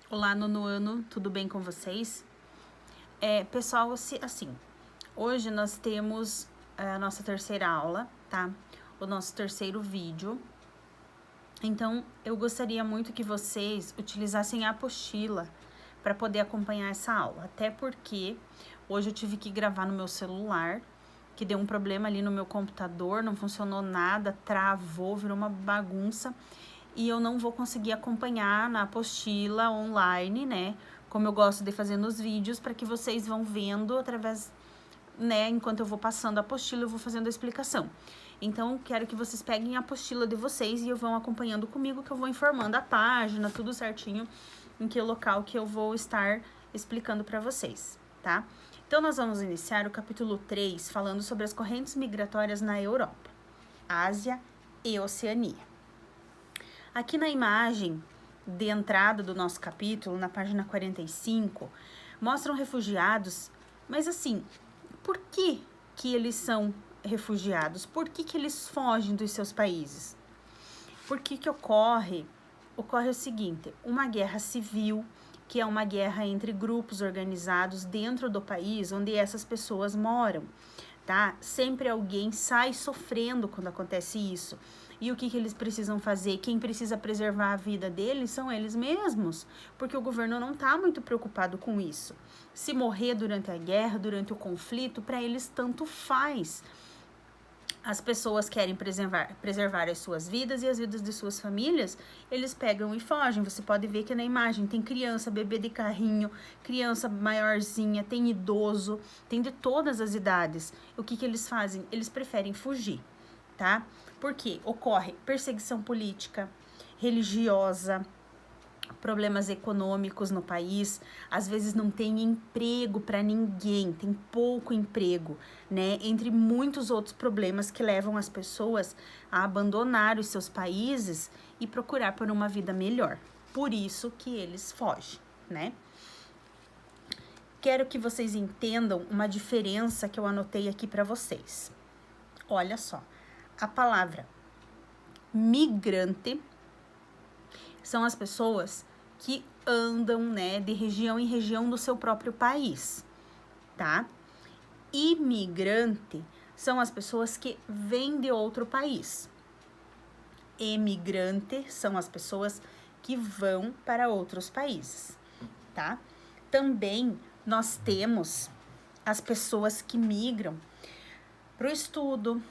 Olá, nono ano, tudo bem com vocês? Pessoal, assim, hoje nós temos a nossa terceira aula, tá? O nosso terceiro vídeo. Então, eu gostaria muito que vocês utilizassem a apostila para poder acompanhar essa aula. Até porque hoje eu tive que gravar no meu celular, que deu um problema ali no meu computador, não funcionou nada, travou, virou uma bagunça. E eu não vou conseguir acompanhar na apostila online, né? Como eu gosto de fazer nos vídeos, para que vocês vão vendo através, né? Enquanto eu vou passando a apostila, eu vou fazendo a explicação. Então, quero que vocês peguem a apostila de vocês e vão acompanhando comigo, que eu vou informando a página, tudo certinho, em que local que eu vou estar explicando para vocês, tá? Então, nós vamos iniciar o capítulo 3, falando sobre as correntes migratórias na Europa, Ásia e Oceania. Aqui na imagem de entrada do nosso capítulo, na página 45, mostram refugiados, mas assim, por que eles são refugiados? Por que eles fogem dos seus países? Por que ocorre? Ocorre o seguinte, uma guerra civil, que é uma guerra entre grupos organizados dentro do país onde essas pessoas moram, tá? Sempre alguém sai sofrendo quando acontece isso. E o que eles precisam fazer? Quem precisa preservar a vida deles são eles mesmos, porque o governo não está muito preocupado com isso. Se morrer durante a guerra, durante o conflito, para eles tanto faz. As pessoas querem preservar as suas vidas e as vidas de suas famílias, eles pegam e fogem. Você pode ver que na imagem tem criança, bebê de carrinho, criança maiorzinha, tem idoso, tem de todas as idades. O que eles fazem? Eles preferem fugir, tá? Porque ocorre perseguição política, religiosa, problemas econômicos no país, às vezes não tem emprego para ninguém, tem pouco emprego, né? Entre muitos outros problemas que levam as pessoas a abandonar os seus países e procurar por uma vida melhor. Por isso que eles fogem, né? Quero que vocês entendam uma diferença que eu anotei aqui para vocês. Olha só, a palavra migrante são as pessoas que andam, né, de região em região do seu próprio país, tá? Imigrante são as pessoas que vêm de outro país. Emigrante são as pessoas que vão para outros países, tá? Também nós temos as pessoas que migram para o estudo,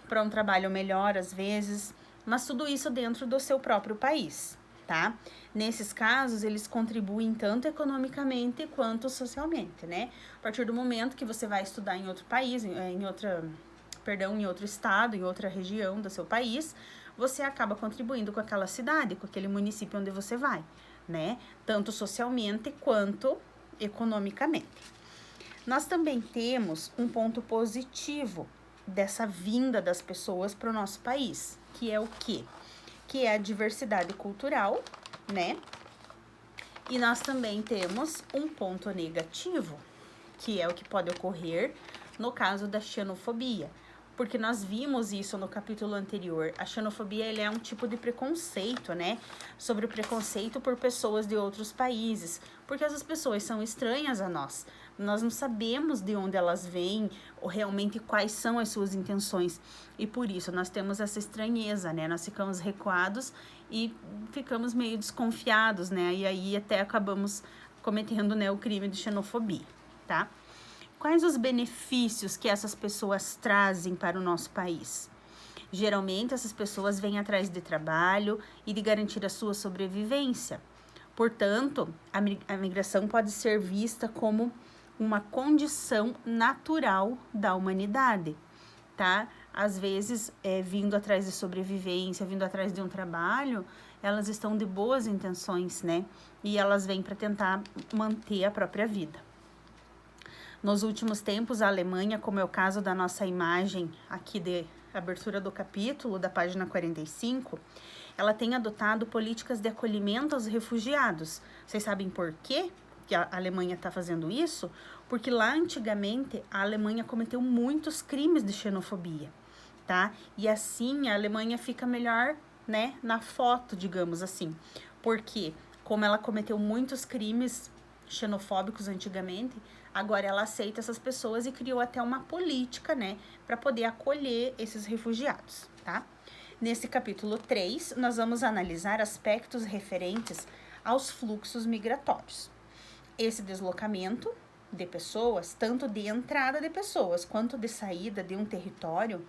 para um trabalho melhor às vezes, mas tudo isso dentro do seu próprio país, tá? Nesses casos, eles contribuem tanto economicamente quanto socialmente, né? A partir do momento que você vai estudar em outro país, em outro estado, em outra região do seu país, você acaba contribuindo com aquela cidade, com aquele município onde você vai, né? Tanto socialmente quanto economicamente. Nós também temos um ponto positivo dessa vinda das pessoas para o nosso país, que é o quê? Que é a diversidade cultural, né? E nós também temos um ponto negativo, que é o que pode ocorrer no caso da xenofobia, porque nós vimos isso no capítulo anterior. A xenofobia, ele é um tipo de preconceito, né? Sobre o preconceito por pessoas de outros países, porque essas pessoas são estranhas a nós. Nós não sabemos de onde elas vêm ou realmente quais são as suas intenções. E por isso nós temos essa estranheza, né? Nós ficamos recuados e ficamos meio desconfiados, né? E aí até acabamos cometendo, né, o crime de xenofobia, tá? Quais os benefícios que essas pessoas trazem para o nosso país? Geralmente, essas pessoas vêm atrás de trabalho e de garantir a sua sobrevivência. Portanto, a migração pode ser vista como uma condição natural da humanidade, tá? Às vezes, vindo atrás de sobrevivência, vindo atrás de um trabalho, elas estão de boas intenções, né? E elas vêm para tentar manter a própria vida. Nos últimos tempos, a Alemanha, como é o caso da nossa imagem aqui de abertura do capítulo, da página 45, ela tem adotado políticas de acolhimento aos refugiados. Vocês sabem por quê que a Alemanha está fazendo isso? Porque lá antigamente a Alemanha cometeu muitos crimes de xenofobia, tá? E assim a Alemanha fica melhor, né, na foto, digamos assim. Porque como ela cometeu muitos crimes xenofóbicos antigamente, agora ela aceita essas pessoas e criou até uma política, né, para poder acolher esses refugiados, tá? Nesse capítulo 3, nós vamos analisar aspectos referentes aos fluxos migratórios. Esse deslocamento de pessoas, tanto de entrada de pessoas quanto de saída de um território,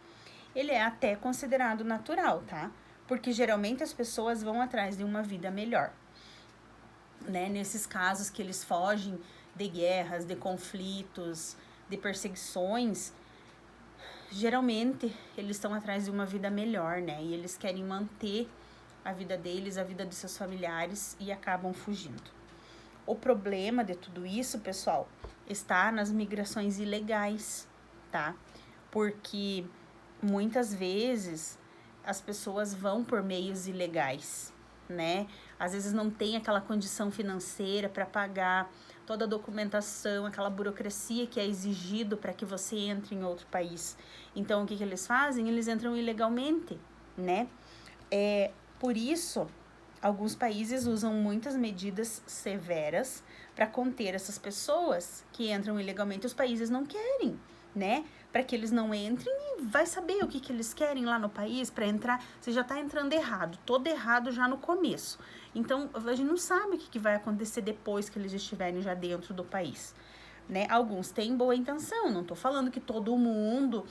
ele é até considerado natural, tá? Porque geralmente as pessoas vão atrás de uma vida melhor, né? Nesses casos que eles fogem de guerras, de conflitos, de perseguições, geralmente eles estão atrás de uma vida melhor, né? E eles querem manter a vida deles, a vida de seus familiares e acabam fugindo. O problema de tudo isso, pessoal, está nas migrações ilegais, tá? Porque muitas vezes as pessoas vão por meios ilegais, né? Às vezes não tem aquela condição financeira para pagar toda a documentação, aquela burocracia que é exigido para que você entre em outro país. Então, o que eles fazem? Eles entram ilegalmente, né? Por isso, alguns países usam muitas medidas severas para conter essas pessoas que entram ilegalmente. Os países não querem, né? Para que eles não entrem e vai saber o que eles querem lá no país para entrar. Você já está entrando errado, todo errado já no começo. Então, a gente não sabe o que vai acontecer depois que eles estiverem já dentro do país, né? Alguns têm boa intenção, não estou falando que todo mundo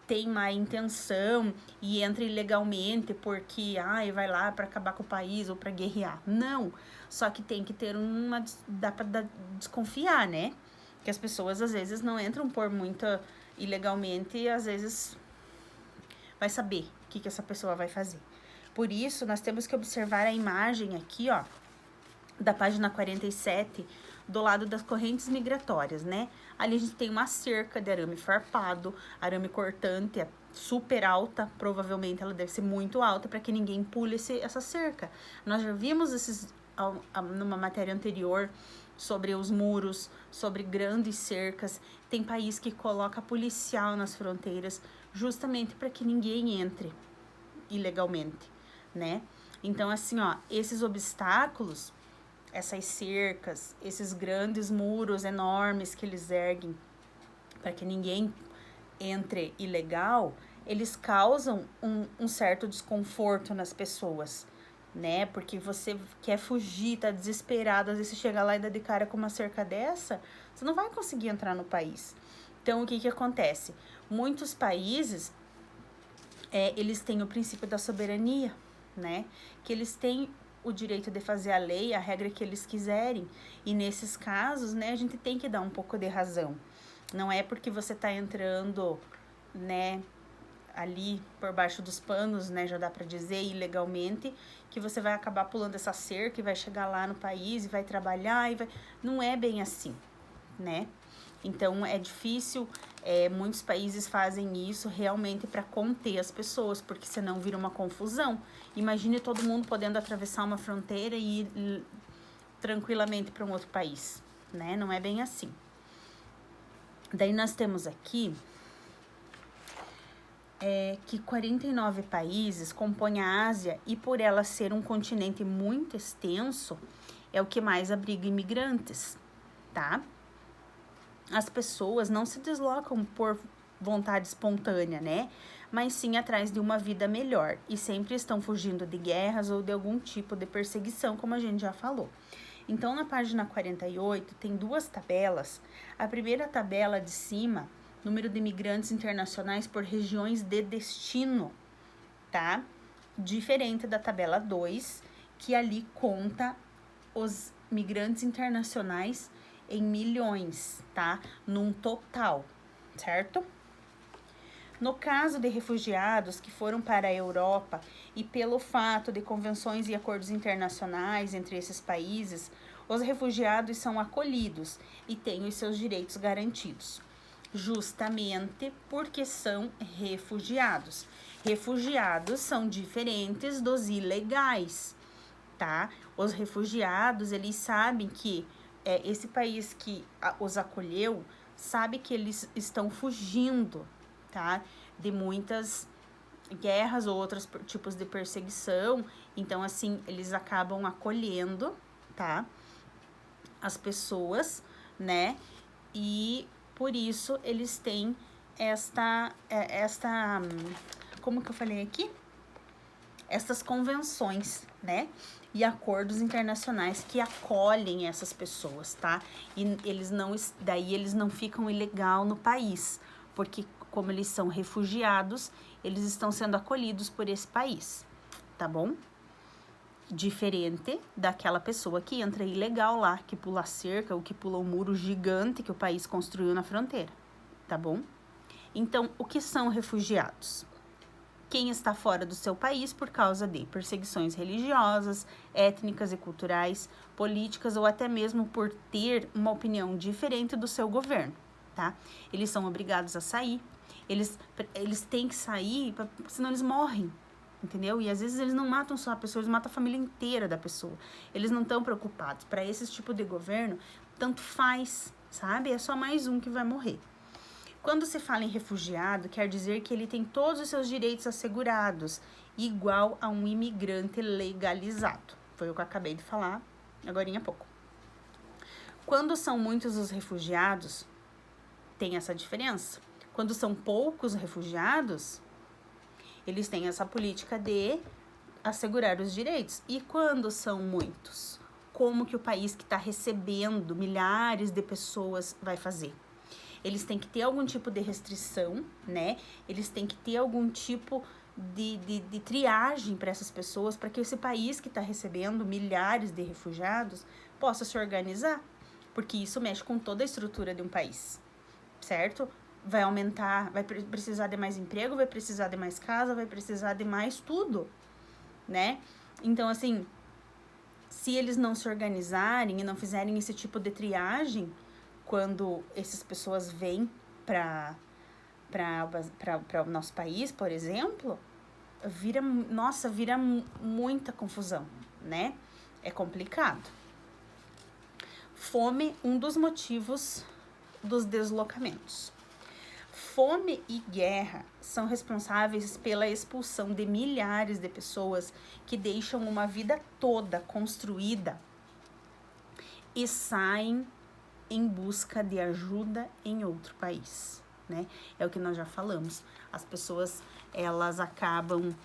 tem má intenção e entra ilegalmente porque vai lá para acabar com o país ou para guerrear. Não, só que tem que ter dá para desconfiar, né? Que as pessoas às vezes não entram por muita ilegalmente e às vezes vai saber o que essa pessoa vai fazer. Por isso, nós temos que observar a imagem aqui, ó, da página 47, do lado das correntes migratórias, né? Ali a gente tem uma cerca de arame farpado, arame cortante, é super alta, provavelmente ela deve ser muito alta para que ninguém pule essa cerca. Nós já vimos numa matéria anterior sobre os muros, sobre grandes cercas. Tem país que coloca policial nas fronteiras justamente para que ninguém entre ilegalmente, né? Então, assim, ó, esses obstáculos, essas cercas, esses grandes muros enormes que eles erguem para que ninguém entre ilegal, eles causam um certo desconforto nas pessoas, né? Porque você quer fugir, tá desesperado, às vezes você chega lá e dá de cara com uma cerca dessa, você não vai conseguir entrar no país. Então, o que acontece? Muitos países, eles têm o princípio da soberania, né? Que eles têm o direito de fazer a lei, a regra que eles quiserem. E nesses casos, né, a gente tem que dar um pouco de razão. Não é porque você tá entrando, né, ali por baixo dos panos, né, já dá para dizer, ilegalmente, que você vai acabar pulando essa cerca e vai chegar lá no país e vai trabalhar e vai... Não é bem assim, né? Então, é difícil, muitos países fazem isso realmente para conter as pessoas, porque senão vira uma confusão. Imagine todo mundo podendo atravessar uma fronteira e ir tranquilamente para um outro país, né? Não é bem assim. Daí nós temos aqui que 49 países compõem a Ásia e por ela ser um continente muito extenso, é o que mais abriga imigrantes, tá? As pessoas não se deslocam por vontade espontânea, né? Mas sim atrás de uma vida melhor. E sempre estão fugindo de guerras ou de algum tipo de perseguição, como a gente já falou. Então, na página 48, tem duas tabelas. A primeira tabela de cima, número de imigrantes internacionais por regiões de destino, tá? Diferente da tabela 2, que ali conta os migrantes internacionais em milhões, tá? Num total, certo? No caso de refugiados que foram para a Europa e pelo fato de convenções e acordos internacionais entre esses países, os refugiados são acolhidos e têm os seus direitos garantidos, justamente porque são refugiados. Refugiados são diferentes dos ilegais, tá? Os refugiados, eles sabem que esse país que os acolheu sabe que eles estão fugindo, tá? De muitas guerras ou outros tipos de perseguição. Então, assim, eles acabam acolhendo, tá? As pessoas, né? E por isso eles têm esta como que eu falei aqui? Estas convenções, né? E acordos internacionais que acolhem essas pessoas, tá? E daí eles não ficam ilegal no país, porque como eles são refugiados, eles estão sendo acolhidos por esse país, tá bom? Diferente daquela pessoa que entra ilegal lá, que pula a cerca ou que pula o muro gigante que o país construiu na fronteira, tá bom? Então, o que são refugiados? Quem está fora do seu país por causa de perseguições religiosas, étnicas e culturais, políticas ou até mesmo por ter uma opinião diferente do seu governo, tá? Eles são obrigados a sair, eles têm que sair, senão eles morrem, entendeu? E às vezes eles não matam só a pessoa, eles matam a família inteira da pessoa. Eles não estão preocupados. Para esse tipo de governo, tanto faz, sabe? É só mais um que vai morrer. Quando se fala em refugiado, quer dizer que ele tem todos os seus direitos assegurados, igual a um imigrante legalizado. Foi o que eu acabei de falar agorinha há pouco. Quando são muitos os refugiados, tem essa diferença. Quando são poucos refugiados, eles têm essa política de assegurar os direitos. E quando são muitos? Como que o país que está recebendo milhares de pessoas vai fazer? Eles têm que ter algum tipo de restrição, né? Eles têm que ter algum tipo de triagem para essas pessoas, para que esse país que está recebendo milhares de refugiados possa se organizar, porque isso mexe com toda a estrutura de um país, certo? Vai aumentar, vai precisar de mais emprego, vai precisar de mais casa, vai precisar de mais tudo, né? Então, assim, se eles não se organizarem e não fizerem esse tipo de triagem, quando essas pessoas vêm para o nosso país, por exemplo, vira muita confusão, né? É complicado. Fome, um dos motivos dos deslocamentos. Fome e guerra são responsáveis pela expulsão de milhares de pessoas que deixam uma vida toda construída e saem em busca de ajuda em outro país, né? É o que nós já falamos. As pessoas, elas acabam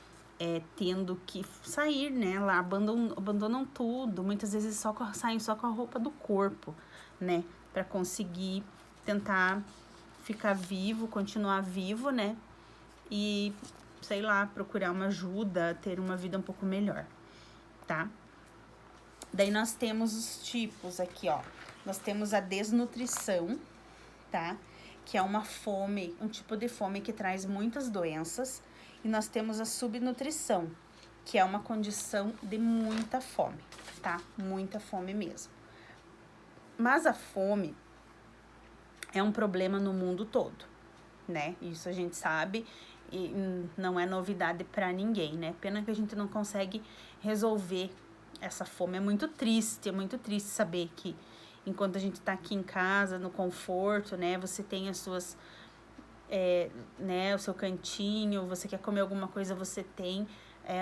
tendo que sair, né? Lá abandonam tudo. Muitas vezes saem só com a roupa do corpo, né? Para conseguir tentar ficar vivo, continuar vivo, né? E, sei lá, procurar uma ajuda, ter uma vida um pouco melhor, tá? Daí nós temos os tipos aqui, ó. Nós temos a desnutrição, tá? Que é uma fome, um tipo de fome que traz muitas doenças. E nós temos a subnutrição, que é uma condição de muita fome, tá? Muita fome mesmo. Mas a fome é um problema no mundo todo, né? Isso a gente sabe e não é novidade para ninguém, né? Pena que a gente não consegue resolver essa fome. É muito triste saber que enquanto a gente tá aqui em casa, no conforto, né? Você tem as suas, né? O seu cantinho, você quer comer alguma coisa, você tem.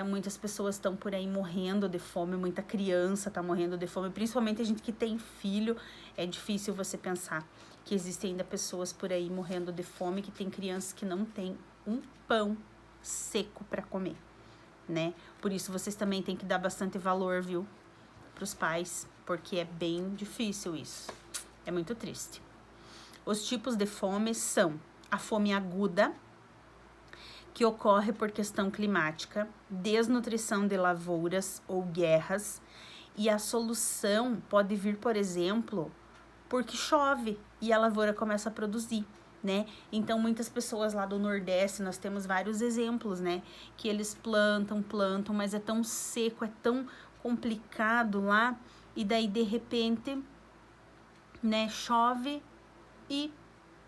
Muitas pessoas estão por aí morrendo de fome, muita criança tá morrendo de fome, principalmente a gente que tem filho. É difícil você pensar que existem ainda pessoas por aí morrendo de fome, que tem crianças que não tem um pão seco para comer, né? Por isso vocês também têm que dar bastante valor, viu, pros pais, porque é bem difícil isso. É muito triste. Os tipos de fome são a fome aguda, que ocorre por questão climática, desnutrição de lavouras ou guerras, e a solução pode vir, por exemplo, porque chove e a lavoura começa a produzir, né? Então, muitas pessoas lá do Nordeste, nós temos vários exemplos, né? Que eles plantam, mas é tão seco, é tão complicado lá, e daí, de repente, né, chove e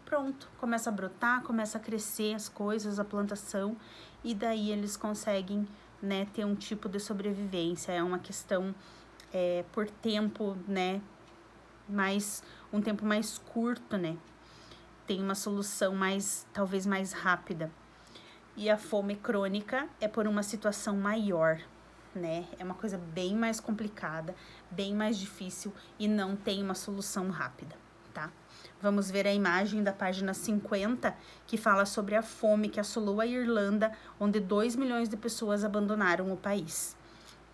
pronto, começa a brotar, começa a crescer as coisas, a plantação, e daí eles conseguem, né, ter um tipo de sobrevivência. É uma questão por tempo, né, um tempo mais curto, né, tem uma solução talvez mais rápida. E a fome crônica é por uma situação maior, né? É uma coisa bem mais complicada, bem mais difícil e não tem uma solução rápida, tá? Vamos ver a imagem da página 50, que fala sobre a fome que assolou a Irlanda, onde 2 milhões de pessoas abandonaram o país,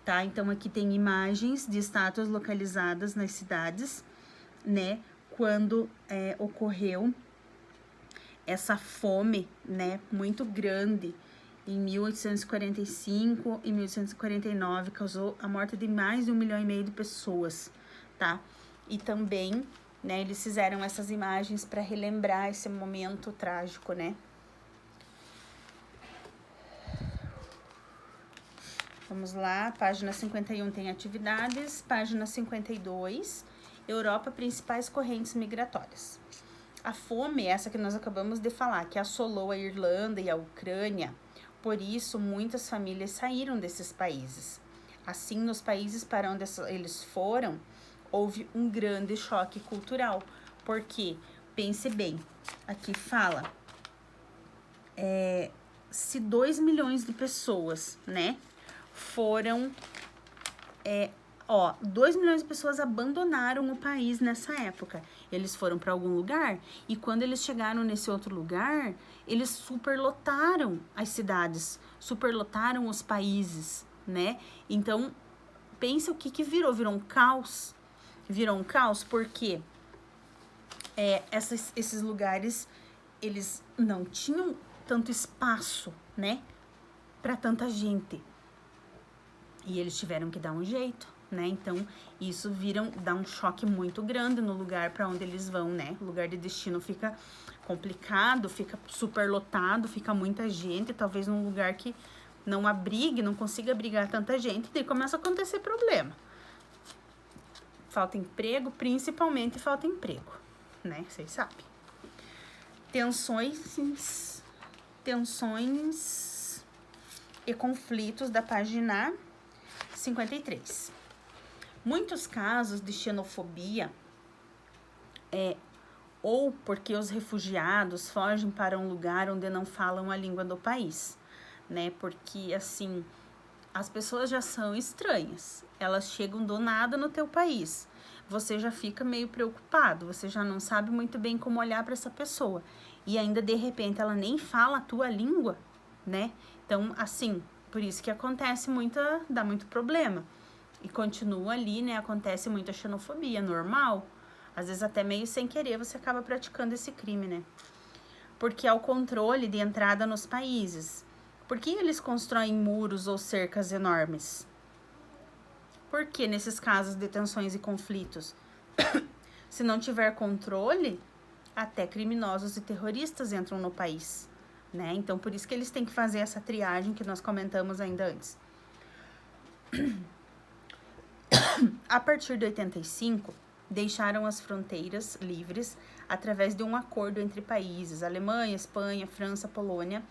tá? Então, aqui tem imagens de estátuas localizadas nas cidades, né? Quando ocorreu essa fome, né, muito grande, em 1845 e 1849, causou a morte de mais de 1,5 milhão de pessoas, tá? E também, né, eles fizeram essas imagens para relembrar esse momento trágico, né? Vamos lá, página 51 tem atividades, página 52, Europa, principais correntes migratórias. A fome, essa que nós acabamos de falar, que assolou a Irlanda e a Ucrânia, por isso muitas famílias saíram desses países. Assim, nos países para onde eles foram, houve um grande choque cultural, porque, pense bem, aqui fala, se 2 milhões de pessoas, né, foram, 2 milhões de pessoas abandonaram o país nessa época. Eles foram para algum lugar e quando eles chegaram nesse outro lugar, eles superlotaram as cidades, superlotaram os países, né? Então, pensa o que virou. Virou um caos. Virou um caos porque esses lugares, eles não tinham tanto espaço, né? Para tanta gente. E eles tiveram que dar um jeito, né? Então, isso dá um choque muito grande no lugar para onde eles vão, né? O lugar de destino fica complicado, fica superlotado, fica muita gente, talvez num lugar que não abrigue, não consiga abrigar tanta gente, daí começa a acontecer problema. Falta emprego, principalmente falta emprego, né? Vocês sabem. Tensões e conflitos da página 53. Muitos casos de xenofobia ou porque os refugiados fogem para um lugar onde não falam a língua do país, né? Porque, assim, as pessoas já são estranhas, elas chegam do nada no teu país, você já fica meio preocupado, você já não sabe muito bem como olhar para essa pessoa, e ainda de repente ela nem fala a tua língua, né? Então, assim, por isso que dá muito problema. E continua ali, né? Acontece muita xenofobia, normal. Às vezes até meio sem querer você acaba praticando esse crime, né? Porque há o controle de entrada nos países. Por que eles constroem muros ou cercas enormes? Por que nesses casos de tensões e conflitos? Se não tiver controle, até criminosos e terroristas entram no país, né? Então, por isso que eles têm que fazer essa triagem que nós comentamos ainda antes. A partir de 85, deixaram as fronteiras livres através de um acordo entre países, Alemanha, Espanha, França, Polônia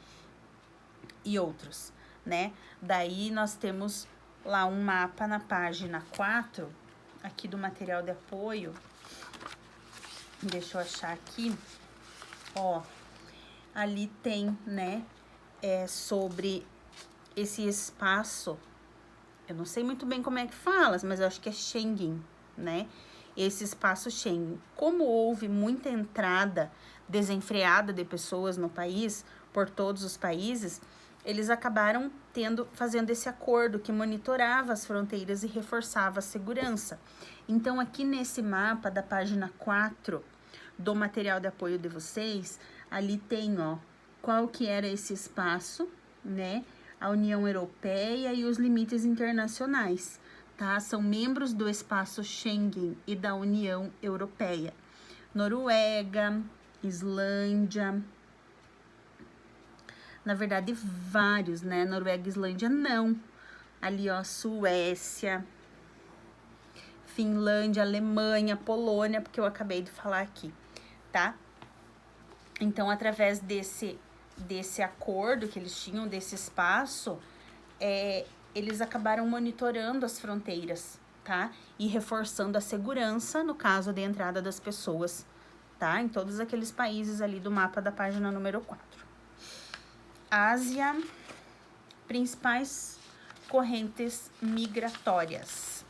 e outros, né? Daí nós temos lá um mapa na página 4, aqui do material de apoio. Deixa eu achar aqui. Ó, ali tem, né, sobre esse espaço. Eu não sei muito bem como é que fala, mas eu acho que é Schengen, né? Esse espaço Schengen. Como houve muita entrada desenfreada de pessoas no país, por todos os países, eles acabaram fazendo esse acordo que monitorava as fronteiras e reforçava a segurança. Então, aqui nesse mapa da página 4 do material de apoio de vocês, ali tem, ó, qual que era esse espaço, né? A União Europeia e os limites internacionais, tá? São membros do espaço Schengen e da União Europeia. Noruega, Islândia, na verdade vários, né? Noruega e Islândia não. Ali, ó, Suécia, Finlândia, Alemanha, Polônia, porque eu acabei de falar aqui, tá? Então, através desse acordo que eles tinham, desse espaço, eles acabaram monitorando as fronteiras, tá? E reforçando a segurança no caso de entrada das pessoas, tá? Em todos aqueles países ali do mapa da página número 4. Ásia, principais correntes migratórias.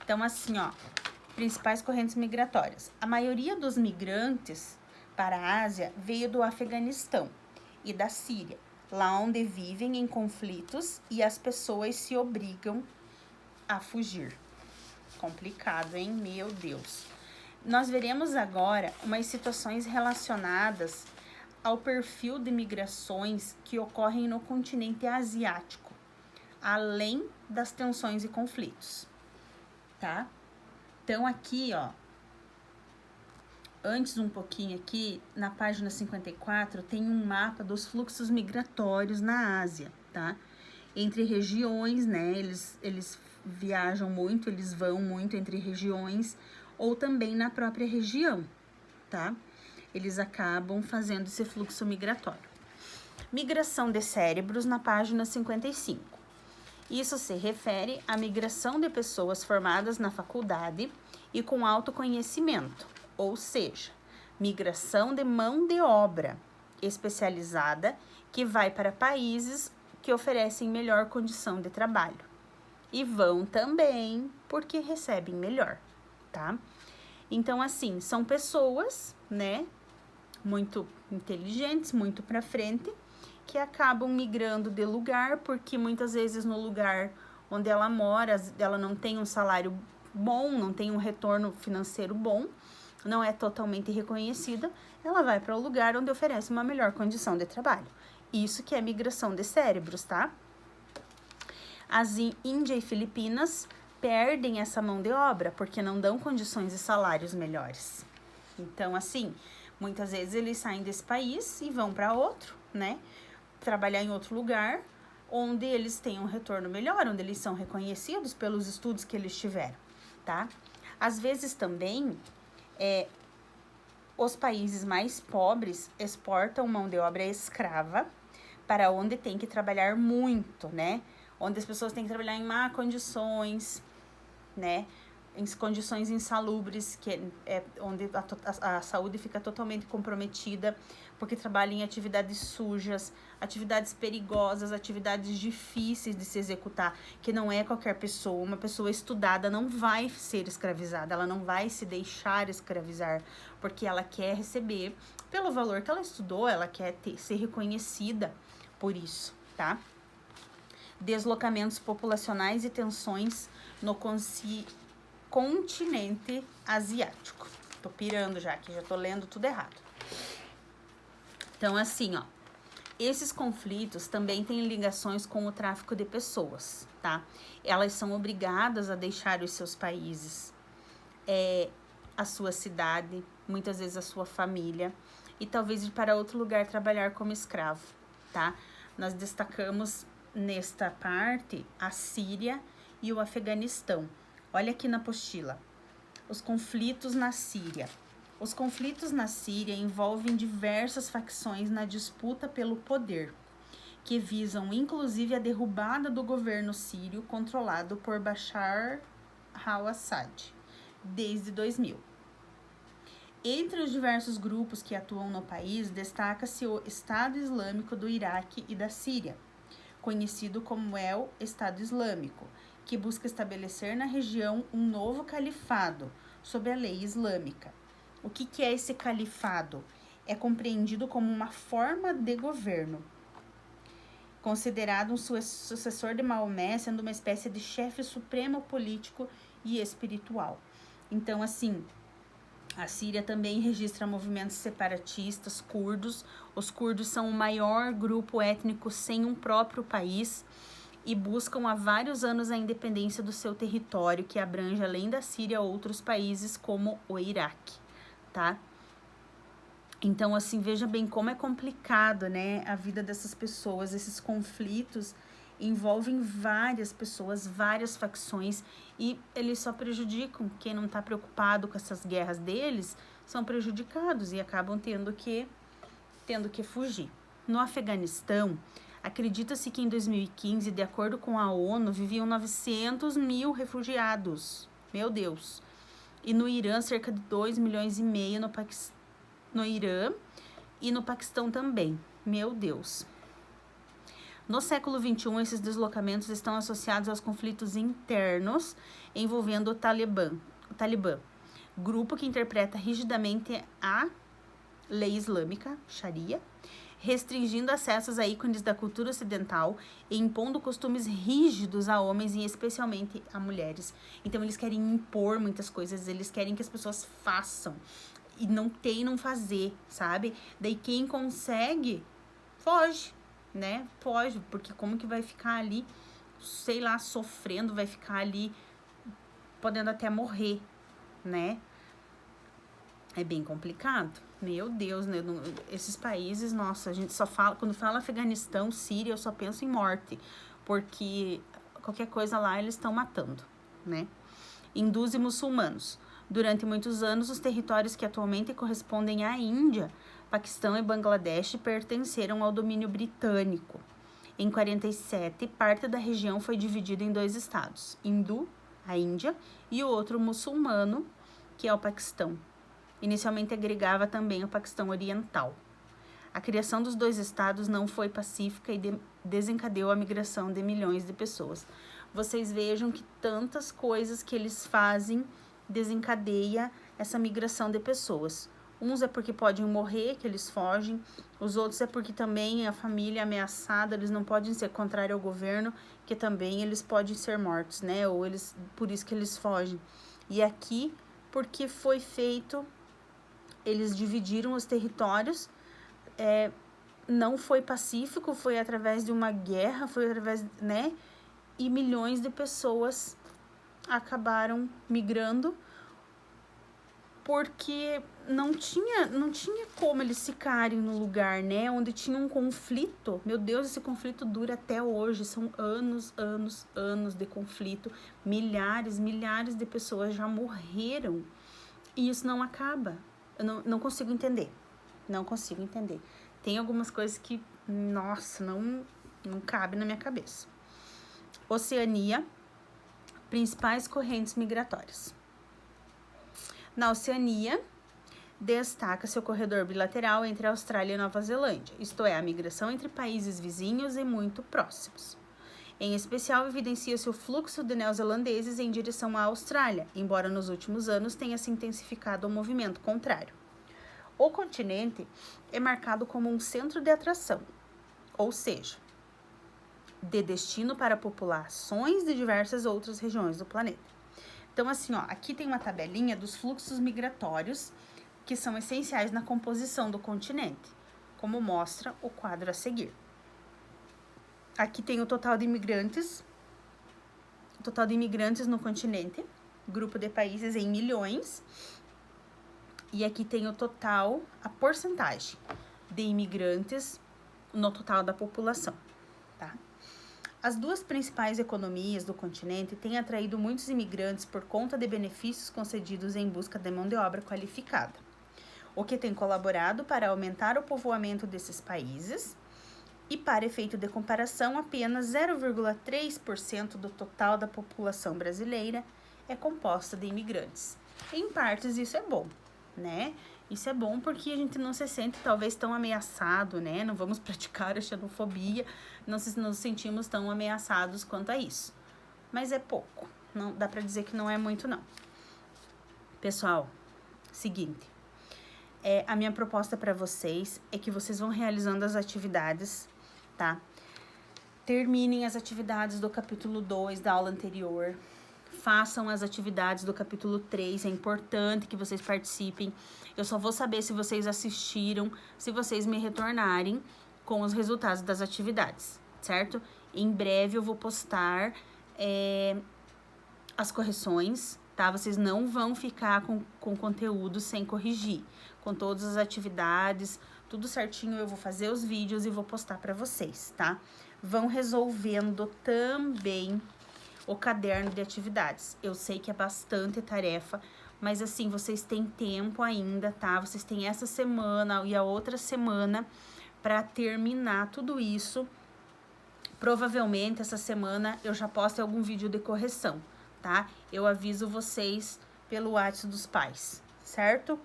Então, assim, ó, principais correntes migratórias. A maioria dos migrantes para a Ásia veio do Afeganistão e da Síria, lá onde vivem em conflitos e as pessoas se obrigam a fugir. Complicado, hein? Meu Deus. Nós veremos agora umas situações relacionadas ao perfil de migrações que ocorrem no continente asiático, além das tensões e conflitos, tá? Então, aqui, ó, antes um pouquinho aqui, na página 54, tem um mapa dos fluxos migratórios na Ásia, tá? Entre regiões, né? Eles viajam muito, eles vão muito entre regiões ou também na própria região, tá? Eles acabam fazendo esse fluxo migratório. Migração de cérebros na página 55. Isso se refere à migração de pessoas formadas na faculdade e com autoconhecimento, ou seja, migração de mão de obra especializada que vai para países que oferecem melhor condição de trabalho. E vão também porque recebem melhor, tá? Então, assim, são pessoas, né, muito inteligentes, muito para frente, que acabam migrando de lugar, porque muitas vezes no lugar onde ela mora, ela não tem um salário bom, não tem um retorno financeiro bom, não é totalmente reconhecida, ela vai para o lugar onde oferece uma melhor condição de trabalho. Isso que é migração de cérebros, tá? As Índia e Filipinas perdem essa mão de obra porque não dão condições e salários melhores. Então, assim, muitas vezes eles saem desse país e vão para outro, né? Trabalhar em outro lugar, onde eles têm um retorno melhor, onde eles são reconhecidos pelos estudos que eles tiveram, tá? Às vezes também, os países mais pobres exportam mão de obra escrava para onde tem que trabalhar muito, né? Onde as pessoas têm que trabalhar em má condições, né? Em condições insalubres, que é onde a saúde fica totalmente comprometida, porque trabalham em atividades sujas, atividades perigosas, atividades difíceis de se executar, que não é qualquer pessoa. Uma pessoa estudada não vai ser escravizada, ela não vai se deixar escravizar, porque ela quer receber pelo valor que ela estudou, ela quer ser reconhecida por isso, tá? Deslocamentos populacionais e tensões no continente asiático. Tô pirando já, que já tô lendo tudo errado. Então, assim, ó, esses conflitos também têm ligações com o tráfico de pessoas, tá? Elas são obrigadas a deixar os seus países, a sua cidade, muitas vezes a sua família, e talvez ir para outro lugar trabalhar como escravo, tá? Nós destacamos nesta parte a Síria e o Afeganistão. Olha aqui na apostila, os conflitos na Síria. Os conflitos na Síria envolvem diversas facções na disputa pelo poder, que visam inclusive a derrubada do governo sírio controlado por Bashar al-Assad desde 2000. Entre os diversos grupos que atuam no país, destaca-se o Estado Islâmico do Iraque e da Síria, conhecido como El Estado Islâmico, que busca estabelecer na região um novo califado sob a lei islâmica. O que é esse califado? É compreendido como uma forma de governo, considerado um sucessor de Maomé, sendo uma espécie de chefe supremo político e espiritual. Então, assim, a Síria também registra movimentos separatistas curdos. Os curdos são o maior grupo étnico sem um próprio país e buscam há vários anos a independência do seu território, que abrange, além da Síria, outros países como o Iraque, tá? Então, assim, veja bem como é complicado, né, a vida dessas pessoas. Esses conflitos envolvem várias pessoas, várias facções, e eles só prejudicam. Quem não está preocupado com essas guerras deles são prejudicados e acabam tendo que fugir. No Afeganistão, acredita-se que em 2015, de acordo com a ONU, viviam 900 mil refugiados. Meu Deus! E no Irã, cerca de 2,5 milhões no Irã e no Paquistão também. Meu Deus! No século XXI, esses deslocamentos estão associados aos conflitos internos envolvendo o Talibã, grupo que interpreta rigidamente a lei islâmica, Sharia, restringindo acessos a ícones da cultura ocidental e impondo costumes rígidos a homens e especialmente a mulheres. Então, eles querem impor muitas coisas, eles querem que as pessoas façam e não fazer, sabe? Daí, quem consegue, foge, né? Foge, porque como que vai ficar ali, sei lá, sofrendo, vai ficar ali podendo até morrer, né? É bem complicado. Meu Deus, né? Esses países, nossa, a gente só fala... Quando fala Afeganistão, Síria, eu só penso em morte. Porque qualquer coisa lá eles estão matando, né? Hindus e muçulmanos. Durante muitos anos, os territórios que atualmente correspondem à Índia, Paquistão e Bangladesh pertenceram ao domínio britânico. Em 47, parte da região foi dividida em 2 estados. Hindu, a Índia, e o outro muçulmano, que é o Paquistão. Inicialmente agregava também o Paquistão Oriental. A criação dos 2 estados não foi pacífica e desencadeou a migração de milhões de pessoas. Vocês vejam que tantas coisas que eles fazem desencadeia essa migração de pessoas. Uns é porque podem morrer, que eles fogem. Os outros é porque também a família é ameaçada, eles não podem ser contrários ao governo, que também eles podem ser mortos, né? Ou eles, por isso que eles fogem. E aqui, porque foi feito... Eles dividiram os territórios, não foi pacífico, foi através de uma guerra, foi através, né? E milhões de pessoas acabaram migrando porque não tinha como eles ficarem no lugar, né? Onde tinha um conflito. Meu Deus, esse conflito dura até hoje. São anos de conflito. Milhares de pessoas já morreram. E isso não acaba. Eu não consigo entender. Não consigo entender. Tem algumas coisas que, nossa, não cabe na minha cabeça. Oceania, principais correntes migratórias. Na Oceania, destaca-se o corredor bilateral entre a Austrália e Nova Zelândia, isto é, a migração entre países vizinhos e muito próximos. Em especial, evidencia-se o fluxo de neozelandeses em direção à Austrália, embora nos últimos anos tenha se intensificado o movimento contrário. O continente é marcado como um centro de atração, ou seja, de destino para populações de diversas outras regiões do planeta. Então, assim, ó, aqui tem uma tabelinha dos fluxos migratórios que são essenciais na composição do continente, como mostra o quadro a seguir. Aqui tem o total de imigrantes no continente, grupo de países em milhões. E aqui tem o total, a porcentagem de imigrantes no total da população, tá? As 2 principais economias do continente têm atraído muitos imigrantes por conta de benefícios concedidos em busca de mão de obra qualificada, o que tem colaborado para aumentar o povoamento desses países. E, para efeito de comparação, apenas 0,3% do total da população brasileira é composta de imigrantes. Em partes, isso é bom, né? Isso é bom porque a gente não se sente talvez tão ameaçado, né? Não vamos praticar a xenofobia, não nos sentimos tão ameaçados quanto a isso. Mas é pouco, não dá pra dizer que não é muito, não. Pessoal, seguinte, a minha proposta para vocês é que vocês vão realizando as atividades, tá? Terminem as atividades do capítulo 2 da aula anterior. Façam as atividades do capítulo 3. É importante que vocês participem. Eu só vou saber se vocês assistiram, se vocês me retornarem com os resultados das atividades, certo? Em breve eu vou postar as correções, tá? Vocês não vão ficar com conteúdo sem corrigir. Com todas as atividades, tudo certinho, eu vou fazer os vídeos e vou postar para vocês, tá? Vão resolvendo também o caderno de atividades. Eu sei que é bastante tarefa, mas assim, vocês têm tempo ainda, tá? Vocês têm essa semana e a outra semana para terminar tudo isso. Provavelmente essa semana eu já posto algum vídeo de correção, tá? Eu aviso vocês pelo WhatsApp dos pais, certo?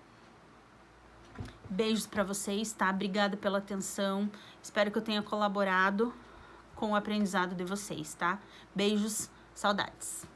Beijos para vocês, tá? Obrigada pela atenção. Espero que eu tenha colaborado com o aprendizado de vocês, tá? Beijos, saudades!